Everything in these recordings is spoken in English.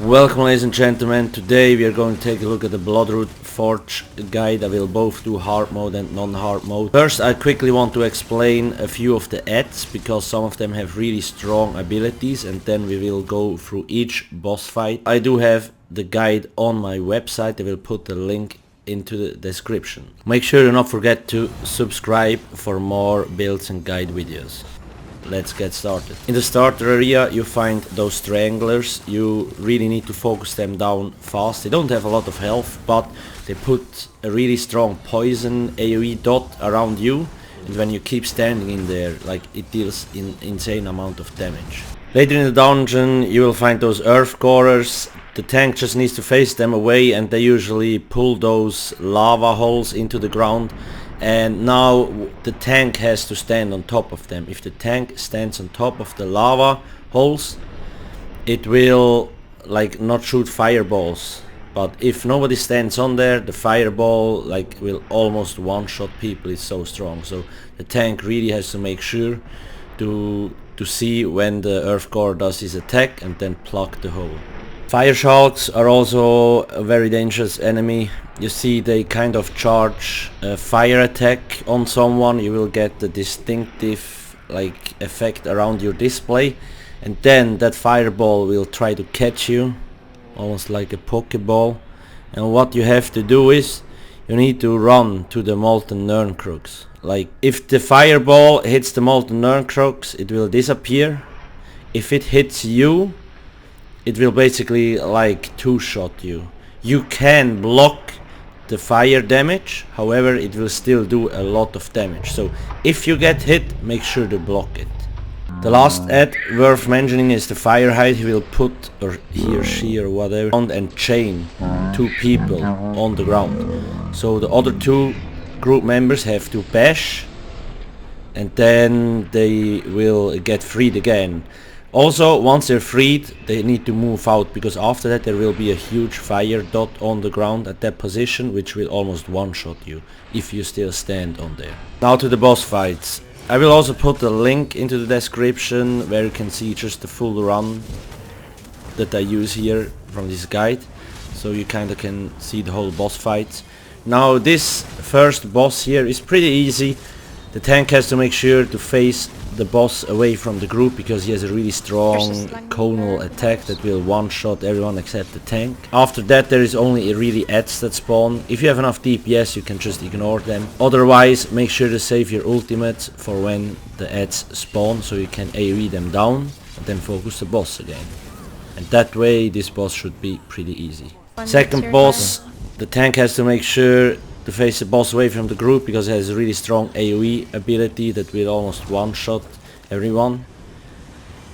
Welcome ladies and gentlemen, today we are going to take a look at the Bloodroot Forge guide. I will both do hard mode and non-hard mode. First I quickly want to explain a few of the ads, because some of them have really strong abilities, and then we will go through each boss fight. I do have the guide on my website. I will put the link into the description. Make sure you not forget to subscribe for more builds and guide videos. Let's get started. In the starter area you find those stranglers. You really need to focus them down fast. They don't have a lot of health, but they put a really strong poison AoE dot around you, and when you keep standing in there, like, it deals an insane amount of damage. Later in the dungeon you will find those earth gorers. The tank just needs to face them away, and they usually pull those lava holes into the ground. And now the tank has to stand on top of them. If the tank stands on top of the lava holes, it will like not shoot fireballs. But if nobody stands on there, the fireball like will almost one-shot people. It's so strong. So the tank really has to make sure to see when the earth core does his attack and then plug the hole. Fire sharks are also a very dangerous enemy. You see, they kind of charge a fire attack on someone. You will get the distinctive like effect around your display, and then that fireball will try to catch you, almost like a Pokeball. And what you have to do is you need to run to the molten Nirncrux. Like, if the fireball hits the molten Nirncrux, it will disappear. If it hits you, it will basically like two-shot you. You can block the fire damage, however it will still do a lot of damage. So if you get hit, make sure to block it. The last ad worth mentioning is the Firehide. He will put, or he or she or whatever, and chain two people on the ground. So the other two group members have to bash, and then they will get freed again. Also, once they're freed, they need to move out, because after that there will be a huge fire dot on the ground at that position, which will almost one-shot you if you still stand on there. Now to the boss fights. I will also put a link into the description where you can see just the full run that I use here from this guide, so you kinda can see the whole boss fight. Now this first boss here is pretty easy. The tank has to make sure to face the boss away from the group, because he has a really strong conal attack that will one-shot everyone except the tank. After that there is only really ads that spawn. If you have enough DPS you can just ignore them. Otherwise make sure to save your ultimates for when the ads spawn, so you can AoE them down and then focus the boss again. And that way this boss should be pretty easy. Second boss, the tank has to make sure to face the boss away from the group, because it has a really strong AoE ability that will almost one-shot everyone.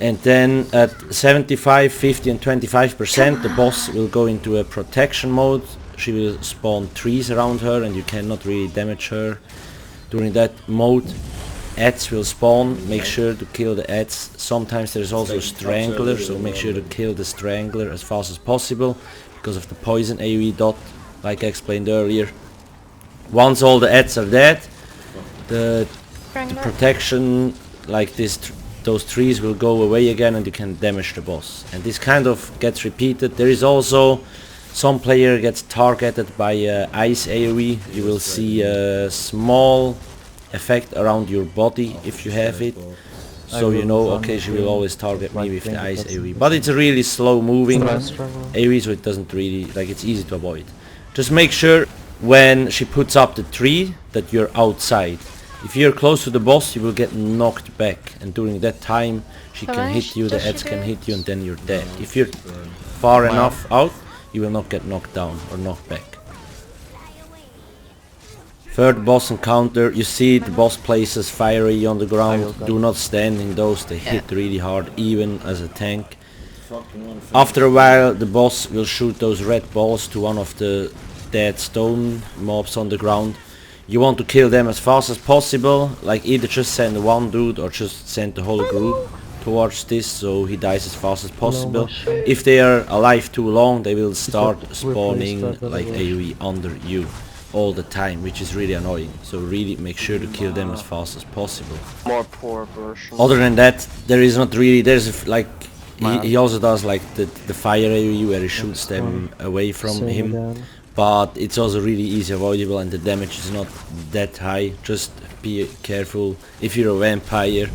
And then at 75, 50 and 25% the boss will go into a protection mode. She will spawn trees around her and you cannot really damage her during that mode. Ads will spawn, make sure to kill the ads. Sometimes there's also a strangler, so make sure to kill the strangler as fast as possible because of the poison AoE dot, like I explained earlier. Once all the ads are dead, the protection, like those trees will go away again and you can damage the boss. And this kind of gets repeated. There is also some player gets targeted by ice AoE. You will see a small effect around your body if you have it. So you know, okay, she will always target me with the ice AoE. But it's a really slow moving AoE, so it doesn't really, like, it's easy to avoid. Just make sure when she puts up the tree that you're outside. If you're close to the boss you will get knocked back, and during that time she can hit you, the ads can hit you, and then you're dead. If you're far enough out you will not get knocked down or knocked back. Third boss encounter, you see the boss places fiery on the ground. Do not stand in those, they hit really hard even as a tank. After a while the boss will shoot those red balls to one of the dead stone mobs on the ground. You want to kill them as fast as possible, like either just send one dude or just send the whole group towards this so he dies as fast as possible. If they are alive too long they will start spawning like AoE under you all the time, which is really annoying, so really make sure to kill them as fast as possible. More poor version. Other than that, there is not really, there's like he also does like the fire AoE where he shoots them away from him. Again. But it's also really easy avoidable and the damage is not that high. Just be careful if you're a vampire,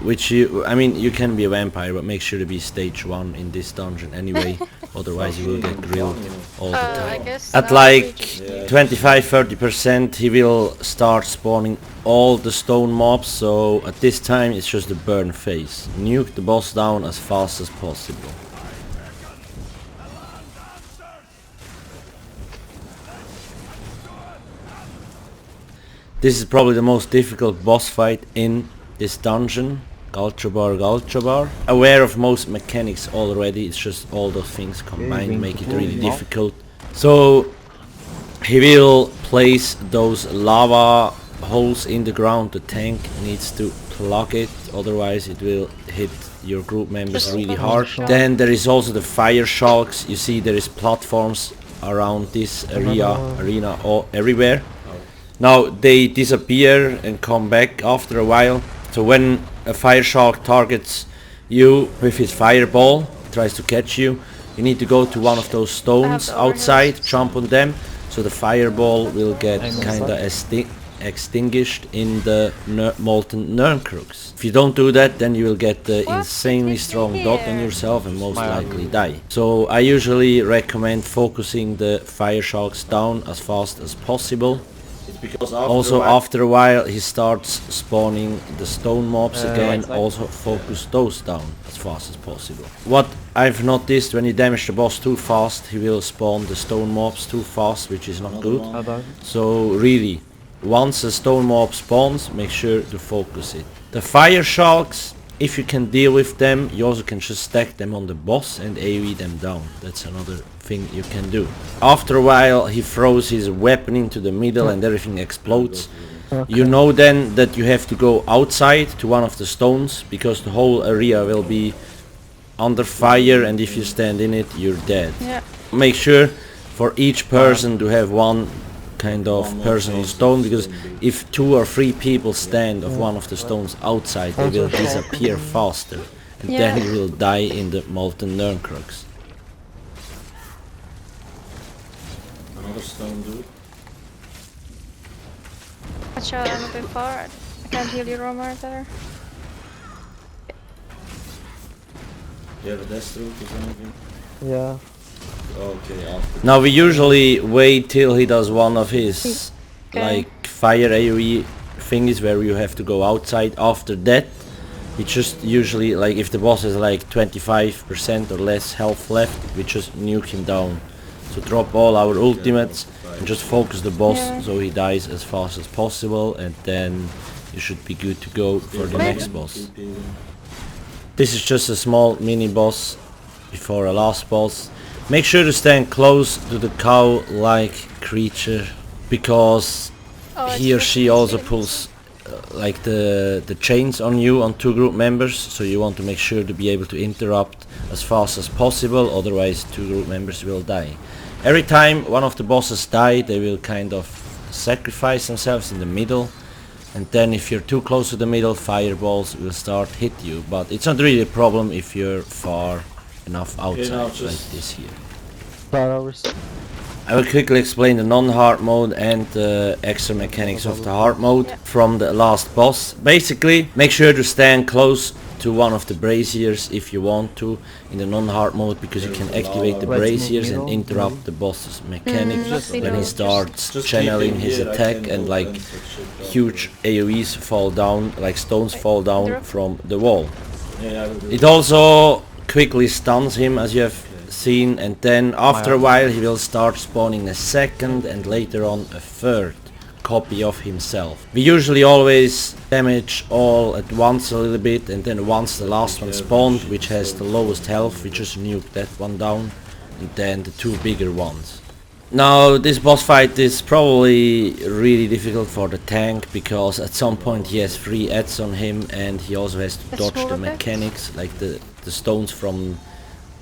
which I mean you can be a vampire, but make sure to be stage 1 in this dungeon anyway, otherwise you will get grilled all the time. At like 25-30% he will start spawning all the stone mobs, so at this time it's just the burn phase. Nuke the boss down as fast as possible. This is probably the most difficult boss fight in this dungeon. Galchabar. Aware of most mechanics already, it's just all those things combined make it really difficult. So he will place those lava holes in the ground. The tank needs to plug it, otherwise it will hit your group members really hard. Then there is also the fire shulks. You see there is platforms around this arena all everywhere. Now they disappear and come back after a while. So when a fire shark targets you with his fireball, tries to catch you, you need to go to one of those stones outside, jump on them, so the fireball will get kinda extinguished in the molten Nurncrux. If you don't do that, then you will get the insanely strong dot on yourself and most likely die. So I usually recommend focusing the fire sharks down as fast as possible. Because after a while he starts spawning the stone mobs again, also focus those down as fast as possible. What I've noticed, when you damage the boss too fast, he will spawn the stone mobs too fast, which is not good. So really, once a stone mob spawns, make sure to focus it. The fire sharks, if you can deal with them, you also can just stack them on the boss and AoE them down. That's another thing you can do. After a while he throws his weapon into the middle and everything explodes. You know then that you have to go outside to one of the stones, because the whole area will be under fire and if you stand in it you're dead. Make sure for each person to have one kind of personal stone, because if 2 or 3 people stand of one of the stones outside, they will disappear faster and then you will die in the molten Nurncrux. Another stone dude. Watch out, I'm a bit far. I can't heal you, Romer, there. You have a death root or something? Yeah. Okay. Now we usually wait till he does one of his like fire AoE thingies where you have to go outside. After that we just usually, like if the boss has like 25% or less health left, we just nuke him down. So drop all our ultimates and just focus the boss so he dies as fast as possible, and then you should be good to go for the next boss. This is just a small mini boss before a last boss. Make sure to stand close to the cow-like creature, because he or she also pulls like the chains on you, on 2 group members, so you want to make sure to be able to interrupt as fast as possible, otherwise 2 group members will die. Every time one of the bosses die, they will kind of sacrifice themselves in the middle, and then if you're too close to the middle, fireballs will start hit you, but it's not really a problem if you're far enough outside like this here. I will quickly explain the non-hard mode and the extra mechanics of the hard mode from the last boss. Basically, make sure to stand close to one of the braziers if you want to in the non-hard mode, because you can activate the braziers and interrupt the boss's mechanics when he starts channeling his attack, and like huge AoEs fall down, like stones fall down from the wall. It also quickly stuns him, as you have seen, and then after a while he will start spawning a second and later on a third copy of himself. We usually always damage all at once a little bit, and then once the last one spawned, which has the lowest health, we just nuke that one down, and then the 2 bigger ones. Now this boss fight is probably really difficult for the tank, because at some point he has 3 adds on him and he also has to dodge the mechanics, like the stones from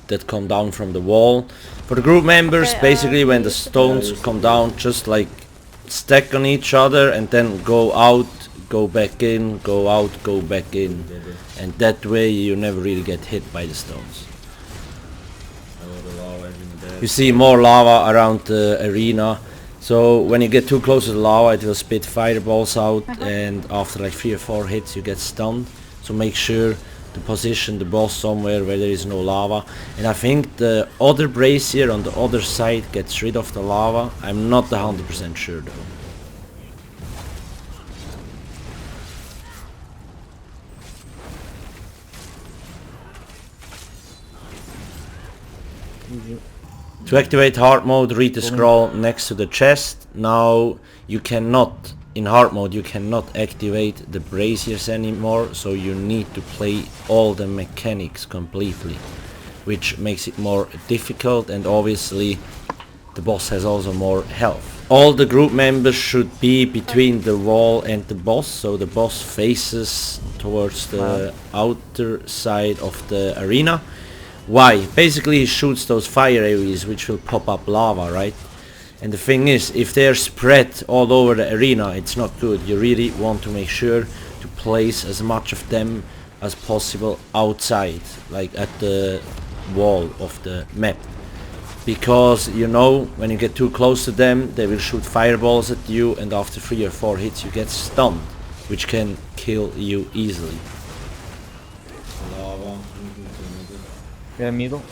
that come down from the wall. For the group members, basically when the stones come down, just like stack on each other and then go out, go back in, go out, go back in, and that way you never really get hit by the stones. You see more lava around the arena, so when you get too close to the lava it will spit fireballs out, and after like 3 or 4 hits you get stunned. So make sure to position the boss somewhere where there is no lava. And I think the other brazier on the other side gets rid of the lava. I'm not 100% sure though. To activate hard mode, read the scroll next to the chest. Now you cannot, in hard mode you cannot activate the braziers anymore, so you need to play all the mechanics completely, which makes it more difficult, and obviously the boss has also more health. All the group members should be between the wall and the boss, so the boss faces towards the outer side of the arena. Why? Basically he shoots those fire AoEs which will pop up lava, right? And the thing is, if they're spread all over the arena, it's not good. You really want to make sure to place as much of them as possible outside, like at the wall of the map. Because, you know, when you get too close to them, they will shoot fireballs at you, and after 3 or 4 hits you get stunned, which can kill you easily. Yeah, middle.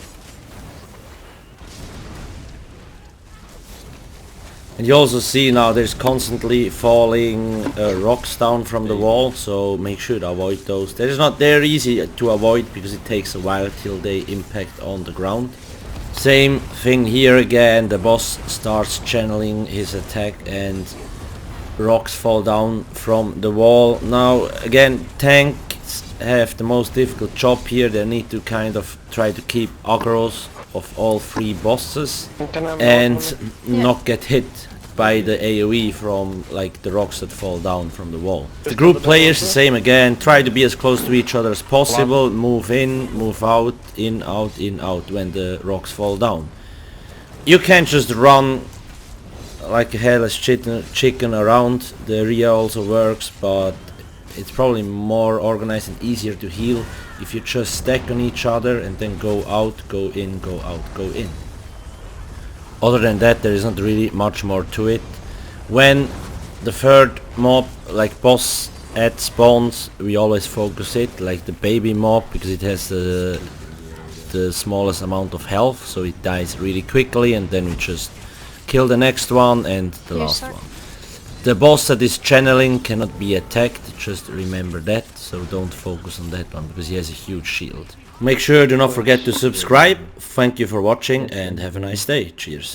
And you also see now there's constantly falling rocks down from the wall, so make sure to avoid those. They're easy to avoid because it takes a while till they impact on the ground. Same thing here again, the boss starts channeling his attack and rocks fall down from the wall. Now again, tanks have the most difficult job here. They need to kind of try to keep aggros of all 3 bosses and not get hit by the AoE from like the rocks that fall down from the wall. The group players the same again, try to be as close to each other as possible, move in, move out, in, out when the rocks fall down. You can't just run like a headless chicken around. The area also works, but it's probably more organized and easier to heal if you just stack on each other and then go out, go in, go out, go in. Other than that, there is not really much more to it. When the third mob, like boss, ad spawns, we always focus it, like the baby mob, because it has the smallest amount of health, so it dies really quickly, and then we just kill the next one and the last one. The boss that is channeling cannot be attacked, just remember that, so don't focus on that one because he has a huge shield. Make sure do not forget to subscribe. Thank you for watching and have a nice day. Cheers.